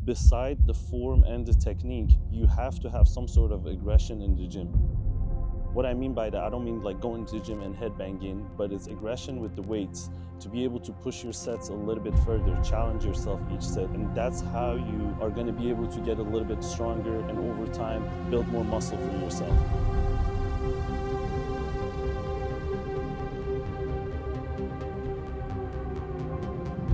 beside the form and the technique, you have to have some sort of aggression in the gym. What I mean by that, I don't mean like going to the gym and headbanging, but it's aggression with the weights to be able to push your sets a little bit further, challenge yourself each set. And that's how you are going to be able to get a little bit stronger and over time build more muscle for yourself.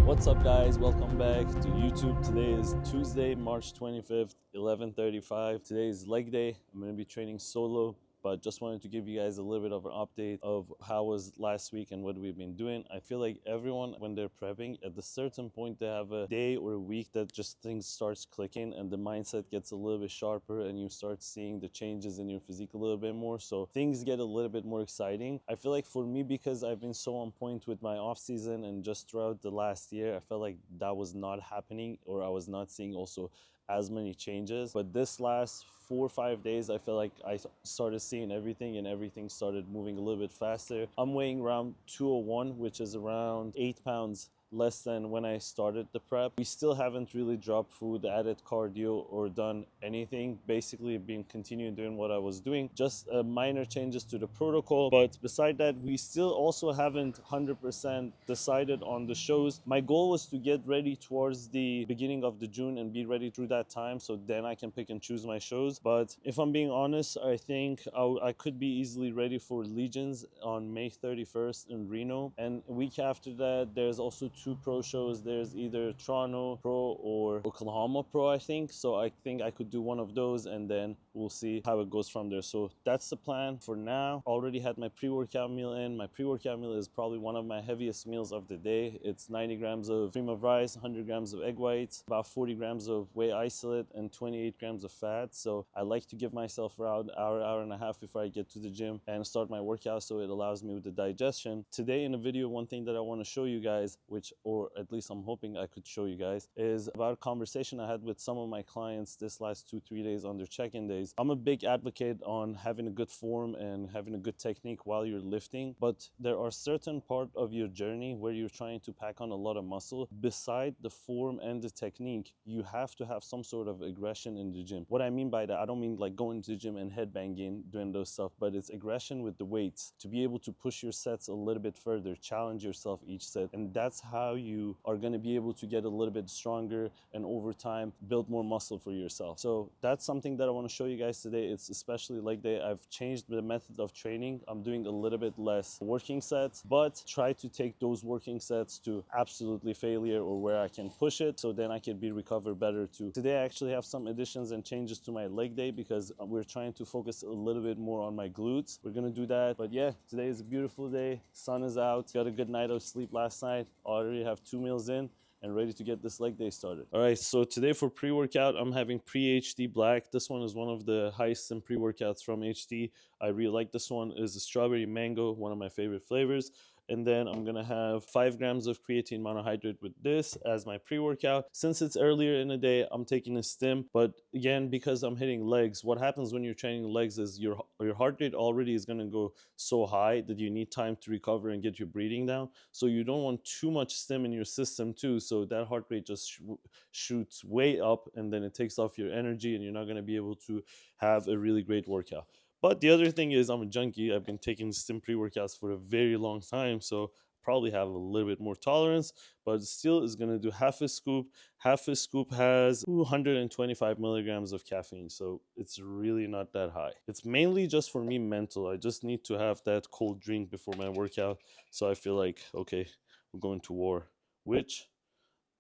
What's up guys, welcome back to YouTube. Today is Tuesday, March 25th, 11:35. Today is leg day. I'm going to be training solo, but just wanted to give you guys a little bit of an update of how was last week and what we've been doing. I feel like everyone, when they're prepping, at a certain point they have a day or a week that just things starts clicking and the mindset gets a little bit sharper and you start seeing the changes in your physique a little bit more, so things get a little bit more exciting. I feel like for me, because I've been so on point with my off season and just throughout the last year, I felt like that was not happening, or I was not seeing also as many changes. But this last 4 or 5 days, I feel like I started seeing everything and everything started moving a little bit faster. I'm weighing around 201, which is around 8 pounds less than when I started the prep. We still haven't really dropped food, added cardio, or done anything. Basically been continuing doing what I was doing, just minor changes to the protocol. But beside that, we still also haven't 100% decided on the shows. My goal was to get ready towards the beginning of the June and be ready through that time, so then I can pick and choose my shows. But if I'm being honest, I think I could be easily ready for Legions on May 31st in Reno, and a week after that there's also 2 pro shows. There's either Toronto Pro or Oklahoma Pro, I think. So I think I could do one of those and then we'll see how it goes from there. So that's the plan for now. Already had my pre-workout meal in. My pre-workout meal is probably one of my heaviest meals of the day. It's 90 grams of cream of rice, 100 grams of egg whites, about 40 grams of whey isolate, and 28 grams of fat. So I like to give myself around hour and a half before I get to the gym and start my workout, so it allows me with the digestion. Today in the video, one thing that I want to show you guys, or at least I'm hoping I could show you guys, is about a conversation I had with some of my clients this last 2-3 days on their check-in days. I'm a big advocate on having a good form and having a good technique while you're lifting, but there are certain part of your journey where you're trying to pack on a lot of muscle. Beside the form and the technique, you have to have some sort of aggression in the gym. What I mean by that, I don't mean like going to the gym and headbanging, doing those stuff, but it's aggression with the weights to be able to push your sets a little bit further, challenge yourself each set. And that's how you are going to be able to get a little bit stronger and over time build more muscle for yourself. So that's something that I want to show you guys today. It's especially leg day. I've changed the method of training. I'm doing a little bit less working sets, but try to take those working sets to absolutely failure or where I can push it, so then I can be recovered better too. Today I actually have some additions and changes to my leg day because we're trying to focus a little bit more on my glutes. We're gonna do that. But yeah, today is a beautiful day. Sun is out. Got a good night of sleep last night. Already have 2 meals in and ready to get this leg day started. All right, so today for pre-workout, I'm having Pre-HD Black. This one is one of the highest in pre-workouts from HD. I really like this one. Is a strawberry mango, one of my favorite flavors. And then I'm gonna have 5 grams of creatine monohydrate with this as my pre-workout. Since it's earlier in the day, I'm taking a stim. But again, because I'm hitting legs, what happens when you're training legs is your heart rate already is gonna go so high that you need time to recover and get your breathing down. So you don't want too much stim in your system too, so that heart rate just shoots way up and then it takes off your energy and you're not gonna be able to have a really great workout. But the other thing is I'm a junkie. I've been taking stim pre-workouts for a very long time, so probably have a little bit more tolerance, but still is going to do half a scoop. Half a scoop has 225 milligrams of caffeine, so it's really not that high. It's mainly just for me mental. I just need to have that cold drink before my workout, so I feel like, okay, we're going to war, which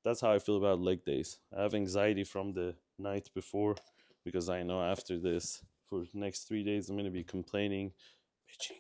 that's how I feel about leg days. I have anxiety from the night before because I know after this, for the next 3 days, I'm going to be complaining, bitching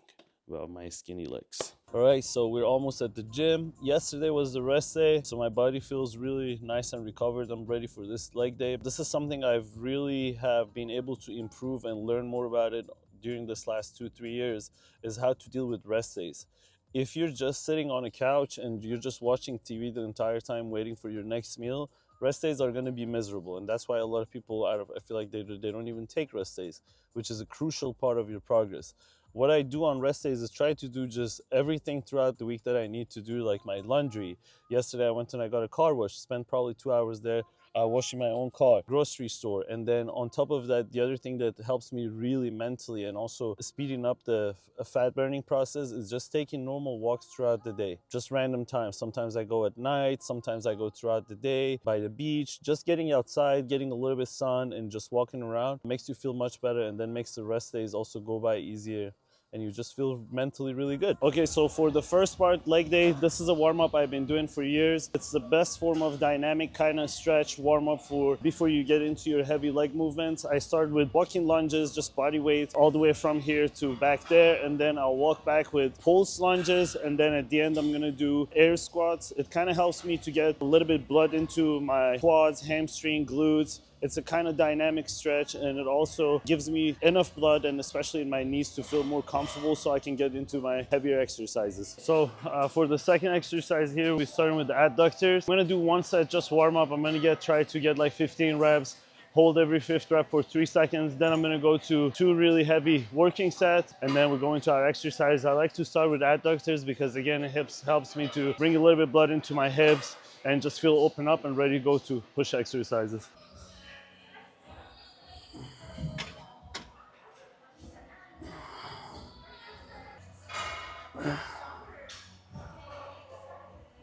about my skinny legs. All right, so we're almost at the gym. Yesterday was the rest day, so my body feels really nice and recovered. I'm ready for this leg day. This is something I've really have been able to improve and learn more about it during this last 2-3 years, is how to deal with rest days. If you're just sitting on a couch and you're just watching TV the entire time waiting for your next meal, rest days are going to be miserable, and that's why a lot of people, I feel like they don't even take rest days, which is a crucial part of your progress. What I do on rest days is try to do just everything throughout the week that I need to do, like my laundry. Yesterday I went and I got a car wash, spent probably 2 hours there. washing my own car, grocery store. And then on top of that, the other thing that helps me really mentally and also speeding up the fat burning process is just taking normal walks throughout the day, just random times. Sometimes I go at night, sometimes I go throughout the day by the beach. Just getting outside, getting a little bit of sun and just walking around makes you feel much better, and then makes the rest days also go by easier, and you just feel mentally really good. Okay, so for the first part, leg day, this is a warm-up I've been doing for years. It's the best form of dynamic kind of stretch warm-up for before you get into your heavy leg movements. I start with walking lunges, just body weight all the way from here to back there, and then I'll walk back with pulse lunges, and then at the end I'm gonna do air squats. It kind of helps me to get a little bit blood into my quads, hamstring, glutes. It's a kind of dynamic stretch, and it also gives me enough blood, and especially in my knees, to feel more comfortable so I can get into my heavier exercises. So for the second exercise here, we're starting with the adductors. I'm gonna do one set just warm up. I'm gonna try to get like 15 reps, hold every fifth rep for 3 seconds. Then I'm gonna go to 2 really heavy working sets, and then we're going to our exercise. I like to start with adductors because again, it helps me to bring a little bit of blood into my hips and just feel open up and ready to go to push exercises.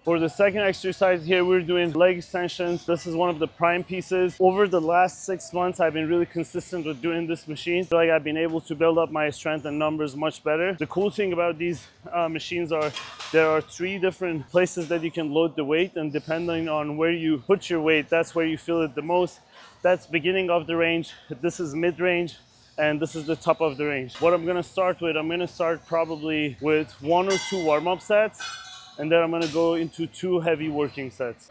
For the second exercise here, we're doing leg extensions. This is one of the prime pieces. Over the last 6 months, I've been really consistent with doing this machine. I feel like I've been able to build up my strength and numbers much better. The cool thing about these machines are there are 3 different places that you can load the weight, and depending on where you put your weight, that's where you feel it the most. That's beginning of the range. This is mid-range. And this is the top of the range. What I'm gonna start with, I'm gonna start probably with 1 or 2 warm-up sets, and then I'm gonna go into 2 heavy working sets.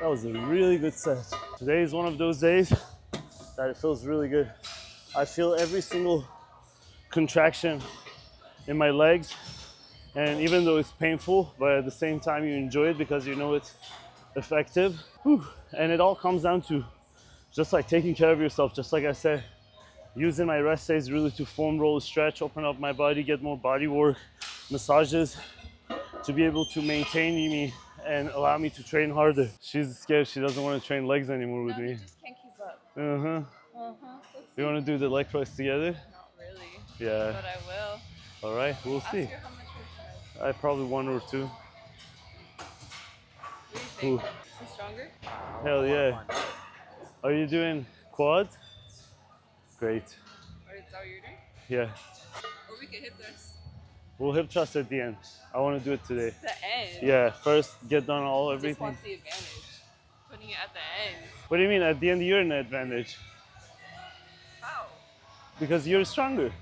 That was a really good set. Today is one of those days that it feels really good. I feel every single contraction in my legs, and even though it's painful, but at the same time you enjoy it because you know it's effective. Whew. And it all comes down to just like taking care of yourself, just like I said, using my rest days really to foam roll, stretch, open up my body, get more body work, massages, to be able to maintain me and allow me to train harder. She's scared. She doesn't want to train legs anymore with me. You just can't keep up. You want to do the leg press together? Not really. Yeah. But I will. All right, we'll see. Ask her how much you press. I probably 1 or 2. What do you think? Is he stronger? Hell yeah. Are you doing quads? Great. Or is that what you're doing? Yeah. Or we could hit this. We'll hip thrust at the end. I want to do it today. The end. Yeah, first get done everything. Just wants the advantage. Putting it at the end. What do you mean at the end you're an advantage? How? Because you're stronger.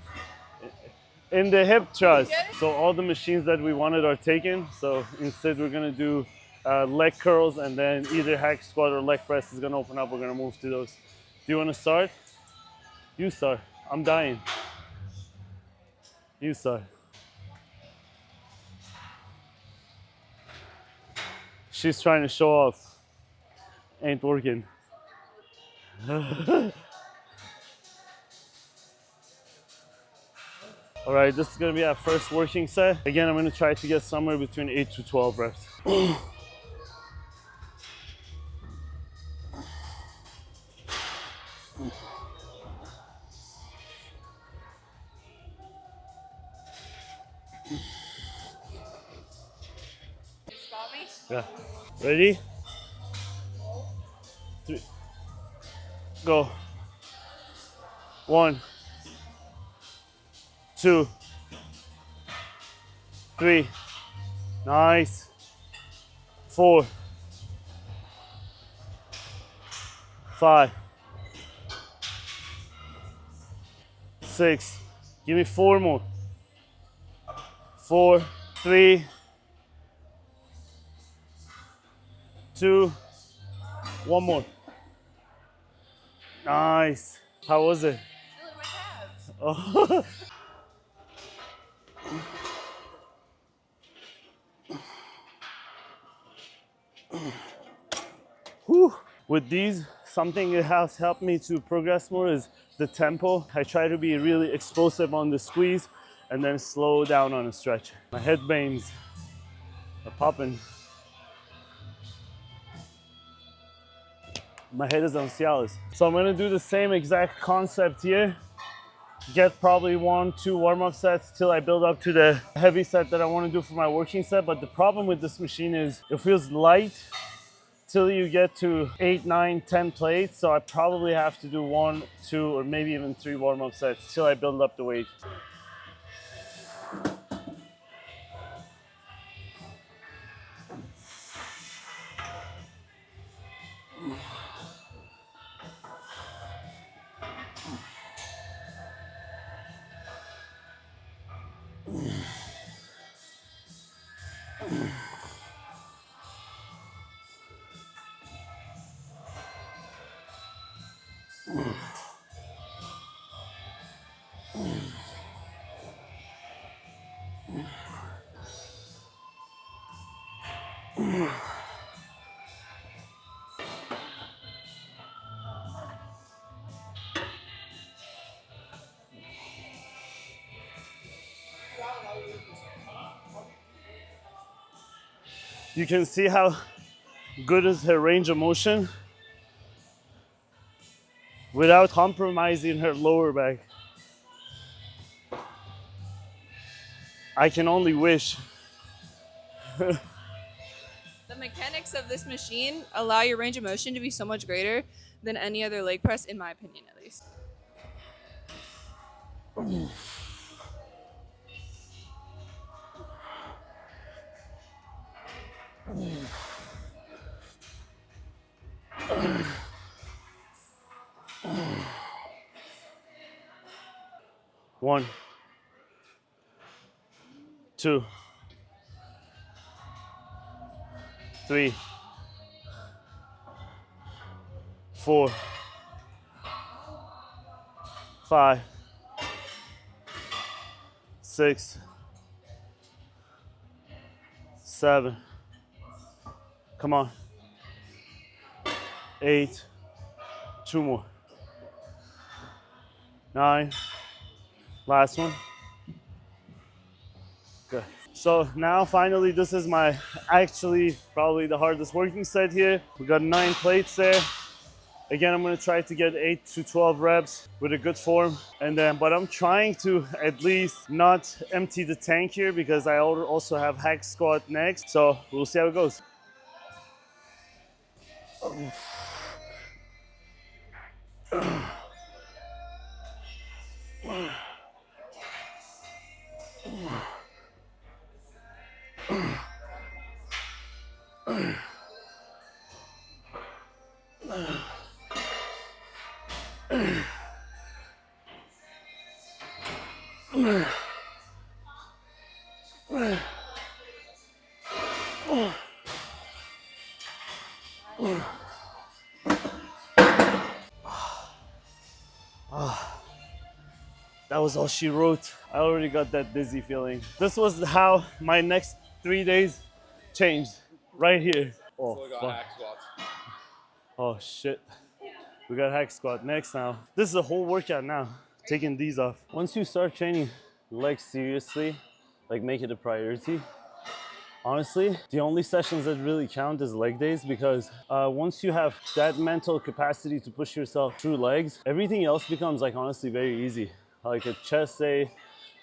In the hip thrust. Yes. So all the machines that we wanted are taken. So instead we're gonna do leg curls, and then either hack squat or leg press is gonna open up. We're gonna move to those. Do you wanna start? You start. I'm dying. You start. She's trying to show off. Ain't working. All right, this is gonna be our first working set. Again, I'm gonna try to get somewhere between 8 to 12 reps. Spot me? Yeah. Ready? 3. Go. 1, 2, 3. Nice. 4, 5, 6. Give me 4 more. 4, 3, 2, 1 more. Nice. How was it? Feeling my calves. Oh. Whew. With these, something that has helped me to progress more is the tempo. I try to be really explosive on the squeeze and then slow down on a stretch. My head veins are popping. My head is on Cialis. So I'm gonna do the same exact concept here. Get probably 1-2 warm-up sets till I build up to the heavy set that I want to do for my working set. But the problem with this machine is it feels light till you get to 8, 9, 10 plates. So I probably have to do 1, 2, or maybe even 3 warm-up sets till I build up the weight. You can see how good is her range of motion without compromising her lower back. I can only wish. The mechanics of this machine allow your range of motion to be so much greater than any other leg press, in my opinion, at least. One, 2, 3, 4, 5, 6, 7. Come on. 8. 2 more. 9. Last one. Good. So now finally this is my actually probably the hardest working set here. We got 9 plates there. Again, I'm gonna try to get 8 to 12 reps with a good form. And then, but I'm trying to at least not empty the tank here because I also have hack squat next. So we'll see how it goes. That was all she wrote. I already got that dizzy feeling. This was how my next 3 days changed. Right here. Oh, So we got fuck. hack squats. Oh shit. We got hack squat next now. This is a whole workout now. Taking these off. Once you start training legs seriously, like make it a priority, honestly, the only sessions that really count is leg days because once you have that mental capacity to push yourself through legs, everything else becomes like honestly very easy. Like a chest day,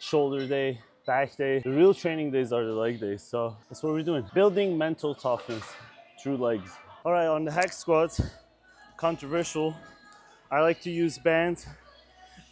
shoulder day, back day. The real training days are the leg days. So that's what we're doing. Building mental toughness through legs. All right, on the hack squats, controversial. I like to use bands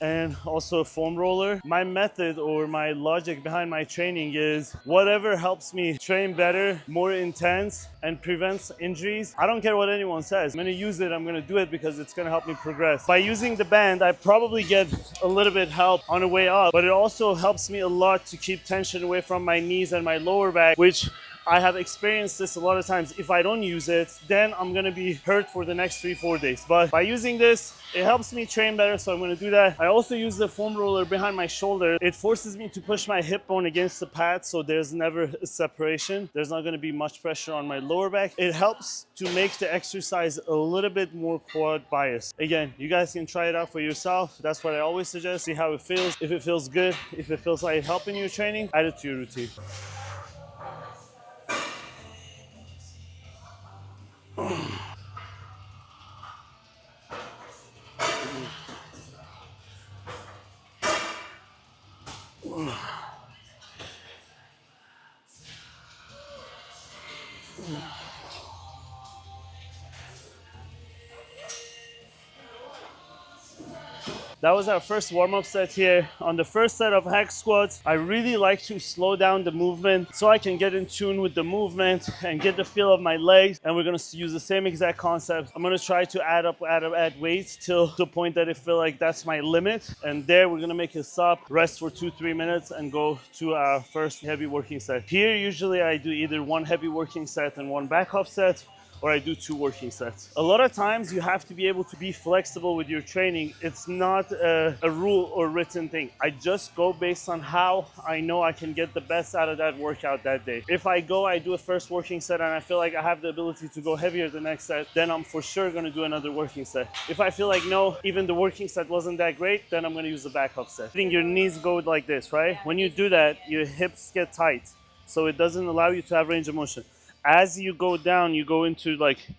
and also a foam roller. My method or my logic behind my training is whatever helps me train better, more intense, and prevents injuries. I don't care what anyone says. I'm gonna use it, I'm gonna do it because it's gonna help me progress. By using the band, I probably get a little bit help on the way up, but it also helps me a lot to keep tension away from my knees and my lower back, which I have experienced this a lot of times. If I don't use it, then I'm gonna be hurt for the next 3-4 days. But by using this, it helps me train better, so I'm gonna do that. I also use the foam roller behind my shoulder. It forces me to push my hip bone against the pad, so there's never a separation. There's not gonna be much pressure on my lower back. It helps to make the exercise a little bit more quad biased. Again, you guys can try it out for yourself. That's what I always suggest. See how it feels. If it feels good, if it feels like helping your training, add it to your routine. That was our first warm-up set here. On the first set of hack squats, I really like to slow down the movement so I can get in tune with the movement and get the feel of my legs. And we're gonna use the same exact concept. I'm gonna try to add weights till the point that I feel like that's my limit. And there we're gonna make a stop, rest for 2-3 minutes and go to our first heavy working set. Here, usually I do either one heavy working set and one back off set, or I do 2 working sets. A lot of times you have to be able to be flexible with your training. It's not a rule or written thing. I just go based on how I know I can get the best out of that workout that day. If I do a first working set and I feel like I have the ability to go heavier the next set, then I'm for sure gonna do another working set. If I feel like no, even the working set wasn't that great, then I'm gonna use the back up set. I think your knees go like this, right? When you do that, your hips get tight, so it doesn't allow you to have range of motion. As you go down, you go into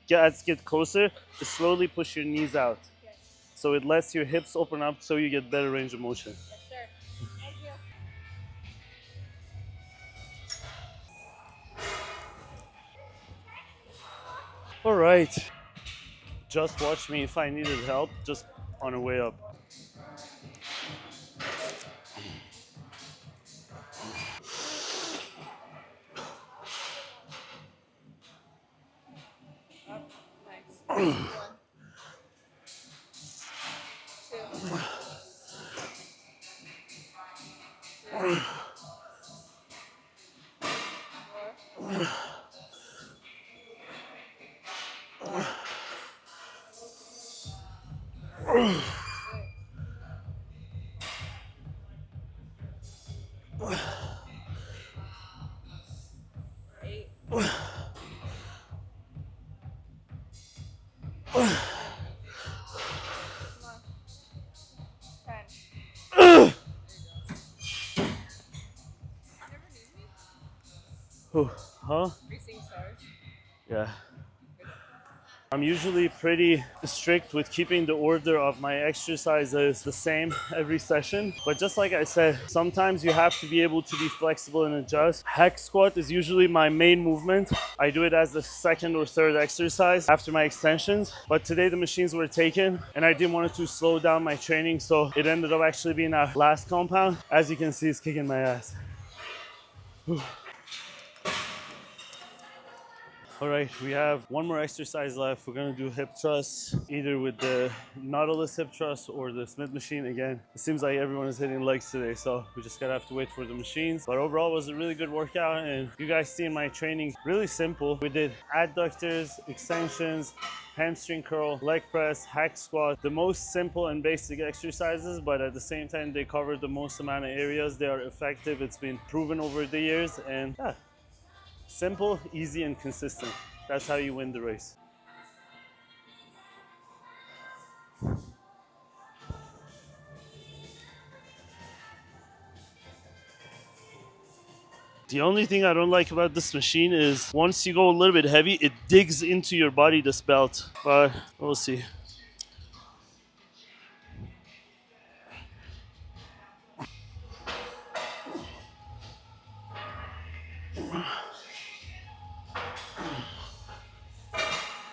get closer, to slowly push your knees out. Yes. So it lets your hips open up so you get better range of motion. Yes, sir. Thank you. All right. Just watch me if I needed help, just on the way up. Nice. 1, 2, 4, 8. Come on. 10. Never knew me? Huh? Racing stars. Yeah. I'm usually pretty strict with keeping the order of my exercises the same every session. But just like I said, sometimes you have to be able to be flexible and adjust. Hack squat is usually my main movement. I do it as the second or third exercise after my extensions. But today the machines were taken and I didn't want to slow down my training, so it ended up actually being our last compound. As you can see, it's kicking my ass. All right, we have one more exercise left. We're gonna do hip thrusts, either with the Nautilus hip thrust or the Smith machine. Again, it seems like everyone is hitting legs today, so we just gotta have to wait for the machines. But overall, it was a really good workout, and you guys see in my training, really simple. We did adductors, extensions, hamstring curl, leg press, hack squat, the most simple and basic exercises, but at the same time, they cover the most amount of areas. They are effective. It's been proven over the years, and yeah. Simple, easy, and consistent. That's how you win the race. The only thing I don't like about this machine is once you go a little bit heavy, it digs into your body, this belt. But we'll see.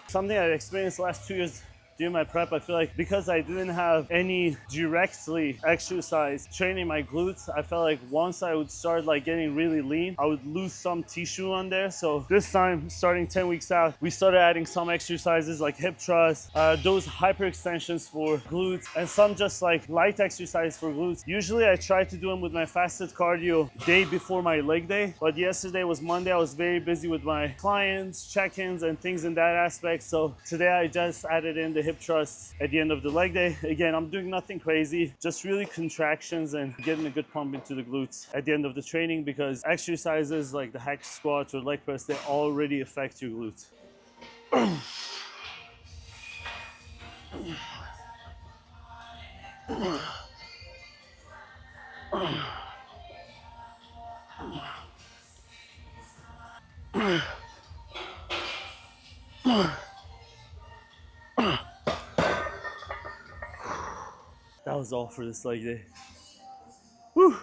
Something I've experienced the last 2 years during my prep, I feel like because I didn't have any directly exercise training my glutes, I felt like once I would start like getting really lean, I would lose some tissue on there. So this time, starting 10 weeks out, we started adding some exercises like hip thrust, those hyper extensions for glutes, and some just like light exercise for glutes. Usually I try to do them with my fasted cardio day before my leg day, but yesterday was Monday. I was very busy with my clients, check-ins, and things in that aspect. So today I just added in the hip thrusts at the end of the leg day. Again, I'm doing nothing crazy, just really contractions and getting a good pump into the glutes at the end of the training, because exercises like the hack squat or leg press, they already affect your glutes. That was all for this leg day. Whew.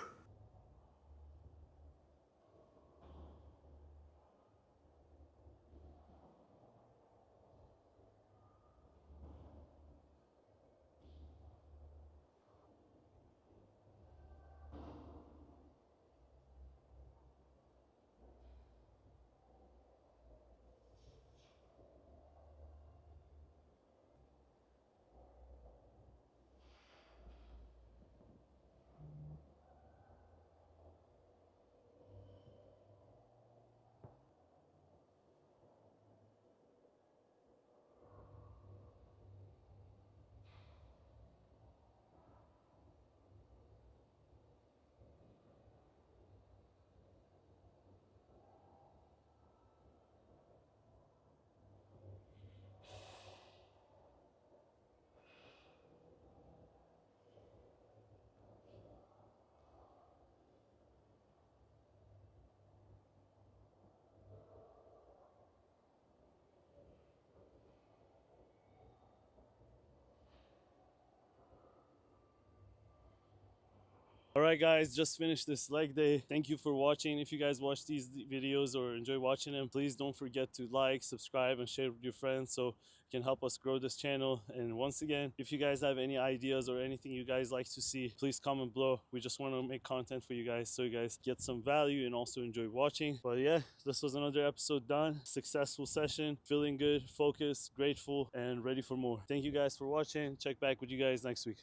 All right, guys, just finished this leg day. Thank you for watching. If you guys watch these videos or enjoy watching them, please don't forget to like, subscribe, and share with your friends so it can help us grow this channel. And once again, if you guys have any ideas or anything you guys like to see, please comment below. We just want to make content for you guys so you guys get some value and also enjoy watching. But yeah, this was another episode done. Successful session, feeling good, focused, grateful, and ready for more. Thank you guys for watching. Check back with you guys next week.